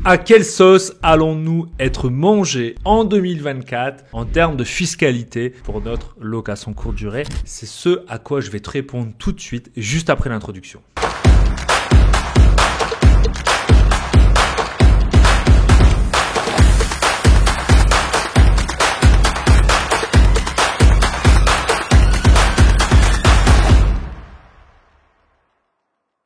À quelle sauce allons-nous être mangés en 2024 en termes de fiscalité pour notre location courte durée? C'est ce à quoi je vais te répondre tout de suite, juste après l'introduction.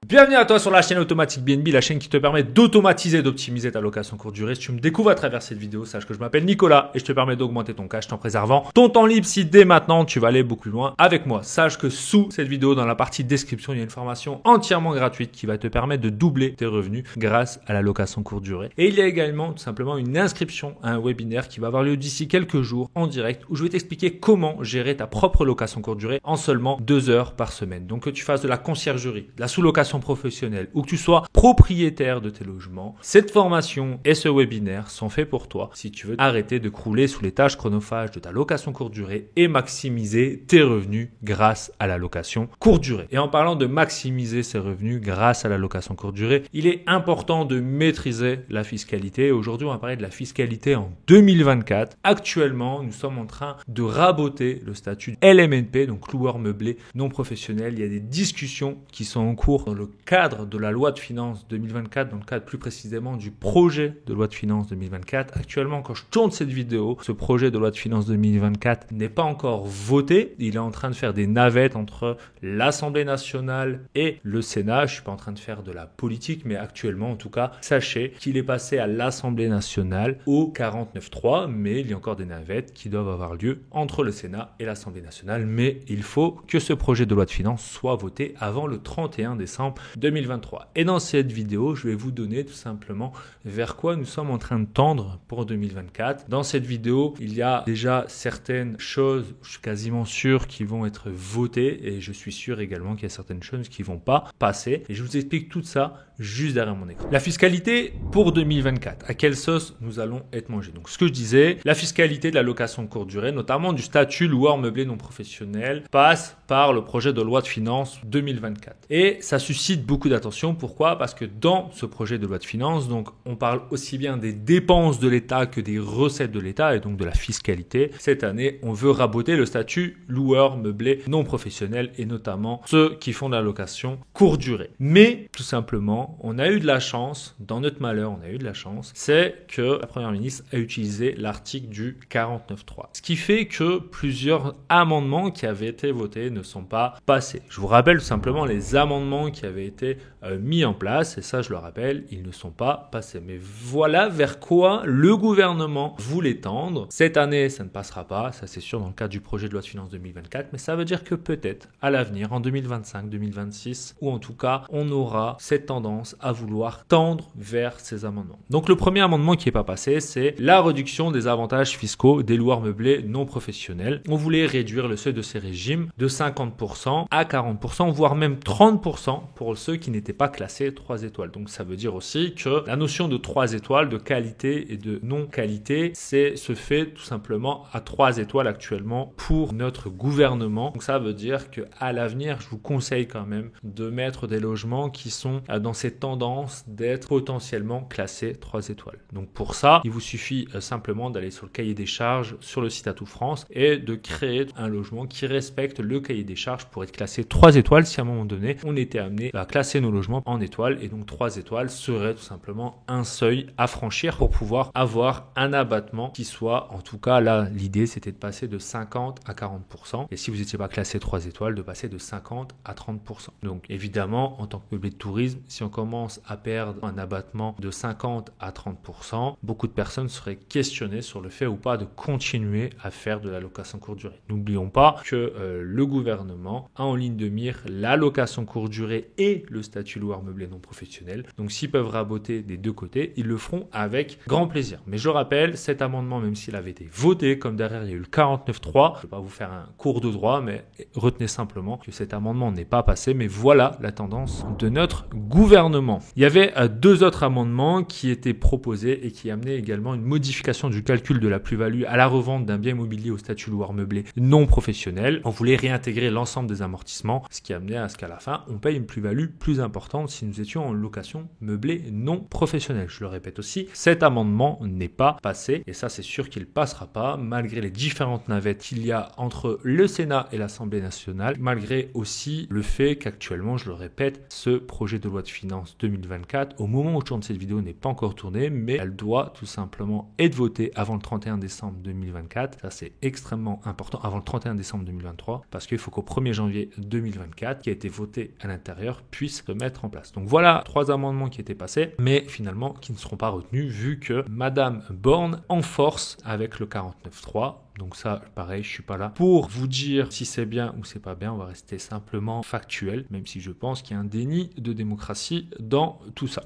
Bienvenue à toi sur la chaîne Automatique BNB, la chaîne qui te permet d'automatiser et d'optimiser ta location courte durée. Si tu me découvres à travers cette vidéo, sache que je m'appelle Nicolas et je te permets d'augmenter ton cash en préservant ton temps libre si dès maintenant tu vas aller beaucoup plus loin avec moi. Sache que sous cette vidéo, dans la partie description, il y a une formation entièrement gratuite qui va te permettre de doubler tes revenus grâce à la location courte durée. Et il y a également tout simplement une inscription à un webinaire qui va avoir lieu d'ici quelques jours en direct où je vais t'expliquer comment gérer ta propre location courte durée en seulement 2 heures par semaine. Donc que tu fasses de la conciergerie, de la sous-location professionnelle ou que tu sois propriétaire de tes logements, cette formation et ce webinaire sont faits pour toi si tu veux arrêter de crouler sous les tâches chronophages de ta location courte durée et maximiser tes revenus grâce à la location courte durée. Et en parlant de maximiser ses revenus grâce à la location courte durée, il est important de maîtriser la fiscalité. Aujourd'hui, on va parler de la fiscalité en 2024. Actuellement, nous sommes en train de raboter le statut LMNP, donc loueur meublé non professionnel. Il y a des discussions qui sont en cours dans le cadre de la loi de finances 2024, dans le cadre plus précisément du projet de loi de finances 2024. Actuellement, quand je tourne cette vidéo, ce projet de loi de finances 2024 n'est pas encore voté. Il est en train de faire des navettes entre l'Assemblée nationale et le Sénat. Je suis pas en train de faire de la politique, mais actuellement, en tout cas, sachez qu'il est passé à l'Assemblée nationale au 49.3, mais il y a encore des navettes qui doivent avoir lieu entre le Sénat et l'Assemblée nationale. Mais il faut que ce projet de loi de finances soit voté avant le 31 décembre 2023. Et dans cette vidéo, je vais vous donner tout simplement vers quoi nous sommes en train de tendre pour 2024. Dans cette vidéo, il y a déjà certaines choses, je suis quasiment sûr, qui vont être votées et je suis sûr également qu'il y a certaines choses qui vont pas passer. Et je vous explique tout ça juste derrière mon écran. La fiscalité pour 2024. À quelle sauce nous allons être mangés? Donc, ce que je disais, la fiscalité de la location courte durée, notamment du statut loueur meublé non professionnel, passe par le projet de loi de finances 2024. Et ça suscite beaucoup d'attention. Pourquoi? Parce que dans ce projet de loi de finances, donc, on parle aussi bien des dépenses de l'État que des recettes de l'État et donc de la fiscalité. Cette année, on veut raboter le statut loueur meublé non professionnel et notamment ceux qui font de la location courte durée. Mais, tout simplement, on a eu de la chance, dans notre malheur, on a eu de la chance, c'est que la Première ministre a utilisé l'article du 49.3. Ce qui fait que plusieurs amendements qui avaient été votés ne sont pas passés. Je vous rappelle tout simplement les amendements qui avaient été mis en place, et ça je le rappelle, ils ne sont pas passés. Mais voilà vers quoi le gouvernement voulait tendre. Cette année, ça ne passera pas, ça c'est sûr dans le cadre du projet de loi de finances 2024, mais ça veut dire que peut-être à l'avenir, en 2025, 2026, ou en tout cas, on aura cette tendance à vouloir tendre vers ces amendements. Donc le premier amendement qui n'est pas passé, c'est la réduction des avantages fiscaux des loueurs meublés non professionnels. On voulait réduire le seuil de ces régimes de 50% à 40%, voire même 30% pour ceux qui n'étaient pas classés 3 étoiles. Donc ça veut dire aussi que la notion de 3 étoiles, de qualité et de non-qualité, se fait tout simplement à 3 étoiles actuellement pour notre gouvernement. Donc ça veut dire qu'à l'avenir, je vous conseille quand même de mettre des logements qui sont dans cette tendance d'être potentiellement classés 3 étoiles. Donc pour ça, il vous suffit simplement d'aller sur le cahier des charges sur le site Atout France et de créer un logement qui respecte le cahier des charges pour être classé 3 étoiles si à un moment donné, on était amené à classer nos logements en étoiles et donc 3 étoiles serait tout simplement un seuil à franchir pour pouvoir avoir un abattement qui soit, en tout cas là, l'idée c'était de passer de 50 à 40% et si vous n'étiez pas classé 3 étoiles, de passer de 50 à 30%. Donc évidemment, en tant que meublé de tourisme, si on commence à perdre un abattement de 50 à 30%, beaucoup de personnes seraient questionnées sur le fait ou pas de continuer à faire de la location courte durée. N'oublions pas que le gouvernement a en ligne de mire la location courte durée et le statut loueur meublé non professionnel. Donc s'ils peuvent raboter des deux côtés, ils le feront avec grand plaisir. Mais je rappelle, cet amendement, même s'il avait été voté, comme derrière il y a eu le 49.3, je ne vais pas vous faire un cours de droit, mais retenez simplement que cet amendement n'est pas passé. Mais voilà la tendance de notre gouvernement. gouvernement. Il y avait deux autres amendements qui étaient proposés et qui amenaient également une modification du calcul de la plus-value à la revente d'un bien immobilier au statut loueur meublé non professionnel. On voulait réintégrer l'ensemble des amortissements, ce qui amenait à ce qu'à la fin, on paye une plus-value plus importante si nous étions en location meublée non professionnelle. Je le répète aussi, cet amendement n'est pas passé et ça c'est sûr qu'il ne passera pas malgré les différentes navettes qu'il y a entre le Sénat et l'Assemblée nationale, malgré aussi le fait qu'actuellement, je le répète, ce projet de loi de finances 2024, au moment où je tourne cette vidéo, n'est pas encore tourné, mais elle doit tout simplement être votée avant le 31 décembre 2024. Ça, c'est extrêmement important, avant le 31 décembre 2023, parce qu'il faut qu'au 1er janvier 2024, qui a été voté à l'intérieur, puisse se mettre en place. Donc voilà, 3 amendements qui étaient passés, mais finalement qui ne seront pas retenus, vu que Madame Borne en force avec le 49.3. Donc ça, pareil, je suis pas là pour vous dire si c'est bien ou c'est pas bien. On va rester simplement factuel, même si je pense qu'il y a un déni de démocratie dans tout ça.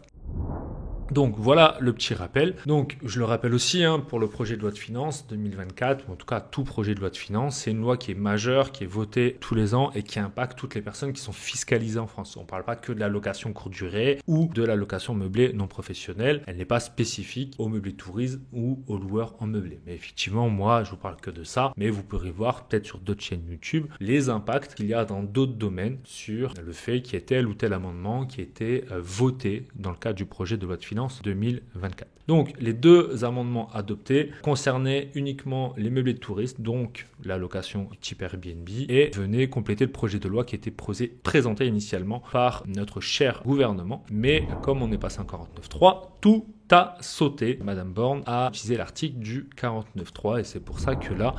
Donc voilà le petit rappel. Donc je le rappelle aussi pour le projet de loi de finances 2024, ou en tout cas tout projet de loi de finances, c'est une loi qui est majeure, qui est votée tous les ans et qui impacte toutes les personnes qui sont fiscalisées en France. On ne parle pas que de la location courte durée ou de la location meublée non professionnelle. Elle n'est pas spécifique aux meublés de tourisme ou aux loueurs en meublé. Mais effectivement, moi je vous parle que de ça, mais vous pourrez voir peut-être sur d'autres chaînes YouTube les impacts qu'il y a dans d'autres domaines sur le fait qu'il y ait tel ou tel amendement qui a été voté dans le cadre du projet de loi de finances 2024. Donc les deux amendements adoptés concernaient uniquement les meublés de tourisme, donc la location type Airbnb, et venaient compléter le projet de loi qui était présenté initialement par notre cher gouvernement. Mais comme on est passé en 49.3, tout a sauté. Madame Borne a utilisé l'article du 49.3 et c'est pour ça que là,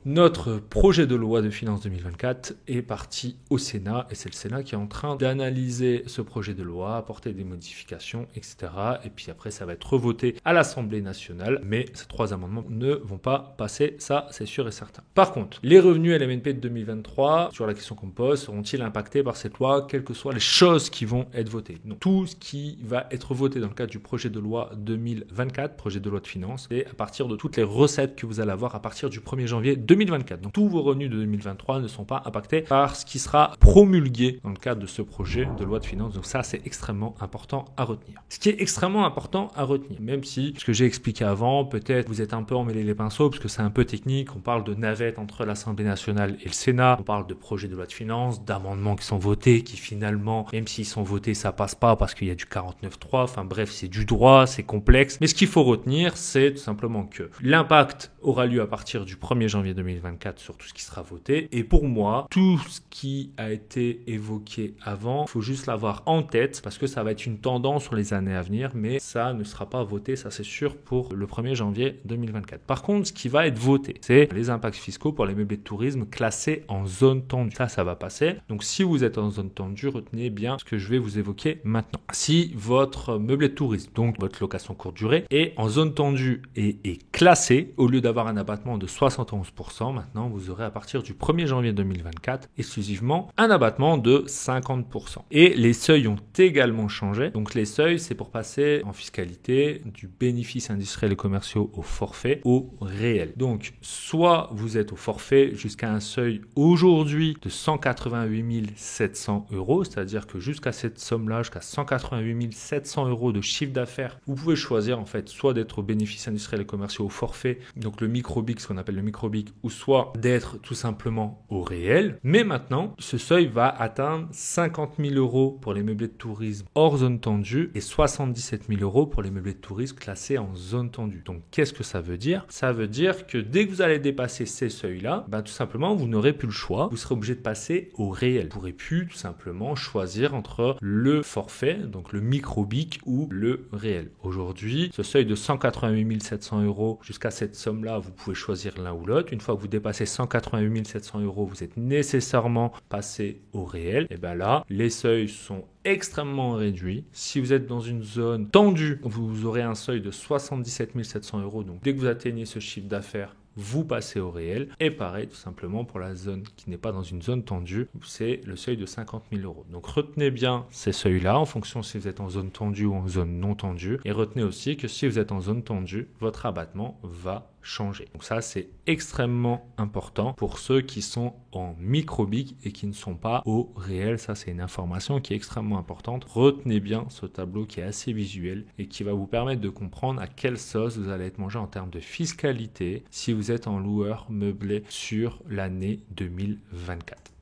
notre projet de loi de finances 2024 est parti au Sénat et c'est le Sénat qui est en train d'analyser ce projet de loi, apporter des modifications, etc. Et puis après, ça va être revoté à l'Assemblée nationale, mais ces 3 amendements ne vont pas passer, ça c'est sûr et certain. Par contre, les revenus LMNP de 2023, sur la question qu'on me pose, seront-ils impactés par cette loi, quelles que soient les choses qui vont être votées? Donc tout ce qui va être voté dans le cadre du projet de loi 2024, projet de loi de finances, c'est à partir de toutes les recettes que vous allez avoir à partir du 1er janvier 2024. Donc tous vos revenus de 2023 ne sont pas impactés par ce qui sera promulgué dans le cadre de ce projet de loi de finances. Donc ça, c'est extrêmement important à retenir. Ce qui est extrêmement important à retenir, même si ce que j'ai expliqué avant, peut-être vous êtes un peu emmêlé les pinceaux parce que c'est un peu technique. On parle de navette entre l'Assemblée nationale et le Sénat. On parle de projet de loi de finances, d'amendements qui sont votés, qui finalement, même s'ils sont votés, ça passe pas parce qu'il y a du 49.3. Enfin bref, c'est du droit, c'est complexe. Mais ce qu'il faut retenir, c'est tout simplement que l'impact aura lieu à partir du 1er janvier 2024 sur tout ce qui sera voté. Et pour moi, tout ce qui a été évoqué avant, il faut juste l'avoir en tête parce que ça va être une tendance sur les années à venir, mais ça ne sera pas voté, ça c'est sûr, pour le 1er janvier 2024. Par contre, ce qui va être voté, c'est les impacts fiscaux pour les meublés de tourisme classés en zone tendue. Ça va passer. Donc si vous êtes en zone tendue, retenez bien ce que je vais vous évoquer maintenant. Si votre meublé de tourisme, donc votre location courte durée, est en zone tendue et est classé, au lieu d'avoir un abattement de 71%, maintenant vous aurez à partir du 1er janvier 2024 exclusivement un abattement de 50%. Et les seuils ont également changé. Donc les seuils, c'est pour passer en fiscalité du bénéfice industriel et commerciaux au forfait au réel. Donc soit vous êtes au forfait jusqu'à un seuil aujourd'hui de 188 700 €, c'est-à-dire que jusqu'à cette somme-là, jusqu'à 188 700 € de chiffre d'affaires, vous pouvez choisir en fait soit d'être au bénéfice industriel et commerciaux au forfait, donc le micro-BIC, ce qu'on appelle le micro-BIC, ou soit d'être tout simplement au réel. Mais maintenant, ce seuil va atteindre 50 000 € pour les meublés de tourisme hors zone tendue et 77 000 € pour les meublés de tourisme classés en zone tendue. Donc, qu'est-ce que ça veut dire? Ça veut dire que dès que vous allez dépasser ces seuils-là, tout simplement, vous n'aurez plus le choix. Vous serez obligé de passer au réel. Vous pourrez plus tout simplement choisir entre le forfait, donc le micro-BIC ou le réel. Aujourd'hui, ce seuil de 188 700 € jusqu'à cette somme-là, vous pouvez choisir l'un ou l'autre. Une fois que vous dépassez 188 700 €, vous êtes nécessairement passé au réel. Et bien là, les seuils sont extrêmement réduits. Si vous êtes dans une zone tendue, vous aurez un seuil de 77 700 €. Donc dès que vous atteignez ce chiffre d'affaires, vous passez au réel. Et pareil, tout simplement, pour la zone qui n'est pas dans une zone tendue, c'est le seuil de 50 000 €. Donc retenez bien ces seuils-là en fonction si vous êtes en zone tendue ou en zone non tendue. Et retenez aussi que si vous êtes en zone tendue, votre abattement va changer. Donc ça, c'est extrêmement important pour ceux qui sont en micro-BIC et qui ne sont pas au réel. Ça, c'est une information qui est extrêmement importante. Retenez bien ce tableau qui est assez visuel et qui va vous permettre de comprendre à quelle sauce vous allez être mangé en termes de fiscalité si vous êtes en loueur meublé sur l'année 2024.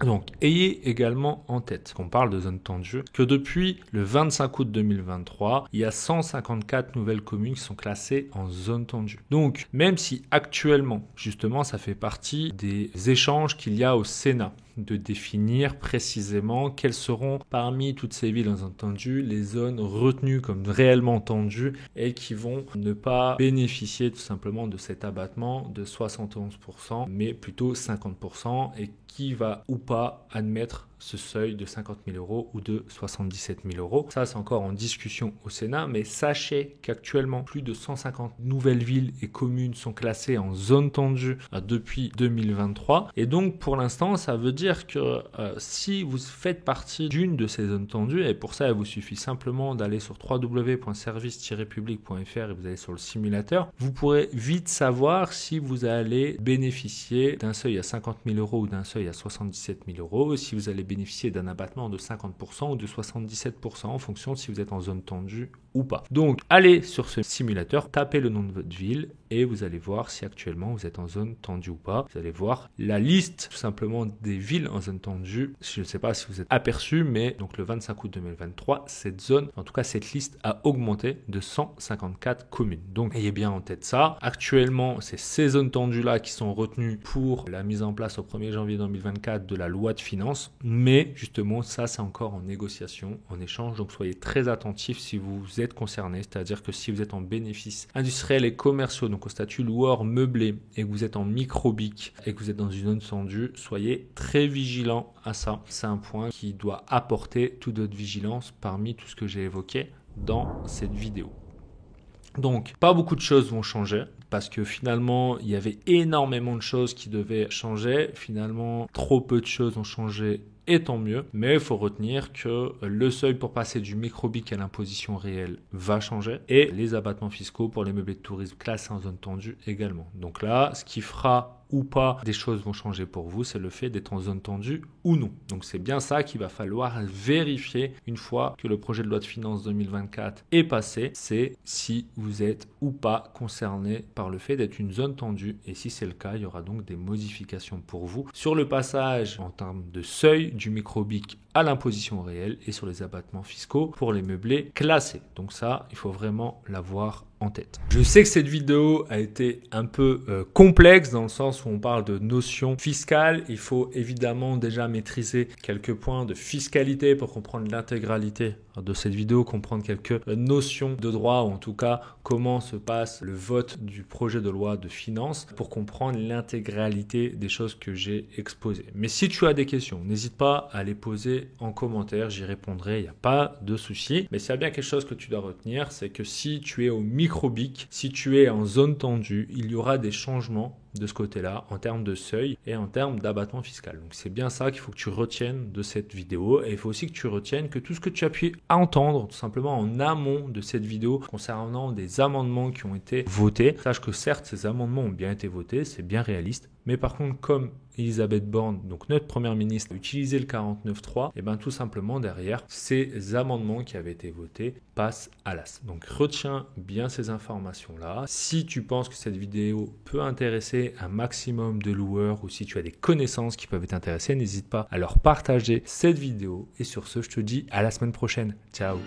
Donc, ayez également en tête qu'on parle de zone tendue, que depuis le 25 août 2023, il y a 154 nouvelles communes qui sont classées en zone tendue. Donc, même si actuellement, justement, ça fait partie des échanges qu'il y a au Sénat, de définir précisément quelles seront parmi toutes ces villes en zone tendue les zones retenues comme réellement tendues et qui vont ne pas bénéficier tout simplement de cet abattement de 71%, mais plutôt 50% et qui va ou pas admettre ce seuil de 50 000 euros ou de 77 000 euros. Ça, c'est encore en discussion au Sénat, mais sachez qu'actuellement, plus de 150 nouvelles villes et communes sont classées en zone tendue depuis 2023. Et donc, pour l'instant, ça veut dire que si vous faites partie d'une de ces zones tendues, et pour ça, il vous suffit simplement d'aller sur www.service-public.fr et vous allez sur le simulateur, vous pourrez vite savoir si vous allez bénéficier d'un seuil à 50 000 euros ou d'un seuil à 77 000 euros, si vous allez bénéficier d'un abattement de 50% ou de 77% en fonction de si vous êtes en zone tendue ou pas. Donc, allez sur ce simulateur, tapez le nom de votre ville et vous allez voir si actuellement vous êtes en zone tendue ou pas. Vous allez voir la liste tout simplement des villes en zone tendue. Je ne sais pas si vous êtes aperçu, mais donc le 25 août 2023, cette zone, en tout cas cette liste a augmenté de 154 communes. Donc, ayez bien en tête ça. Actuellement, c'est ces zones tendues-là qui sont retenues pour la mise en place au 1er janvier 2024 de la loi de finances. Mais justement, ça, c'est encore en négociation, en échange. Donc, soyez très attentifs si vous êtes concerné. C'est-à-dire que si vous êtes en bénéfices industriels et commerciaux, donc au statut loueur meublé, et que vous êtes en micro-BIC et que vous êtes dans une zone tendue, soyez très vigilants à ça. C'est un point qui doit apporter toute votre vigilance parmi tout ce que j'ai évoqué dans cette vidéo. Donc, pas beaucoup de choses vont changer parce que finalement, il y avait énormément de choses qui devaient changer. Finalement, trop peu de choses ont changé et tant mieux. Mais il faut retenir que le seuil pour passer du micro-BIC à l'imposition réelle va changer et les abattements fiscaux pour les meublés de tourisme classés en zone tendue également. Donc là, ce qui fera ou pas des choses vont changer pour vous, c'est le fait d'être en zone tendue ou non. Donc c'est bien ça qu'il va falloir vérifier une fois que le projet de loi de finances 2024 est passé, c'est si vous êtes ou pas concerné par le fait d'être une zone tendue et si c'est le cas, il y aura donc des modifications pour vous sur le passage en termes de seuil du micro-BIC à l'imposition réelle et sur les abattements fiscaux pour les meublés classés. Donc ça, il faut vraiment l'avoir en tête. Je sais que cette vidéo a été un peu complexe dans le sens où on parle de notions fiscales. Il faut évidemment déjà maîtriser quelques points de fiscalité pour comprendre l'intégralité de cette vidéo, comprendre quelques notions de droit ou en tout cas comment se passe le vote du projet de loi de finances pour comprendre l'intégralité des choses que j'ai exposées. Mais si tu as des questions, n'hésite pas à les poser en commentaire, j'y répondrai, il n'y a pas de souci. Mais s'il y a bien quelque chose que tu dois retenir, c'est que si tu es au micro-BIC, si tu es en zone tendue, il y aura des changements de ce côté-là en termes de seuil et en termes d'abattement fiscal. Donc c'est bien ça qu'il faut que tu retiennes de cette vidéo et il faut aussi que tu retiennes que tout ce que tu as pu entendre tout simplement en amont de cette vidéo concernant des amendements qui ont été votés, sache que certes ces amendements ont bien été votés, c'est bien réaliste, mais par contre comme Elisabeth Borne, donc notre première ministre, a utilisé le 49.3, et bien tout simplement derrière, ces amendements qui avaient été votés passent à l'as. Donc retiens bien ces informations-là. Si tu penses que cette vidéo peut intéresser un maximum de loueurs ou si tu as des connaissances qui peuvent t'intéresser, n'hésite pas à leur partager cette vidéo. Et sur ce, je te dis à la semaine prochaine. Ciao!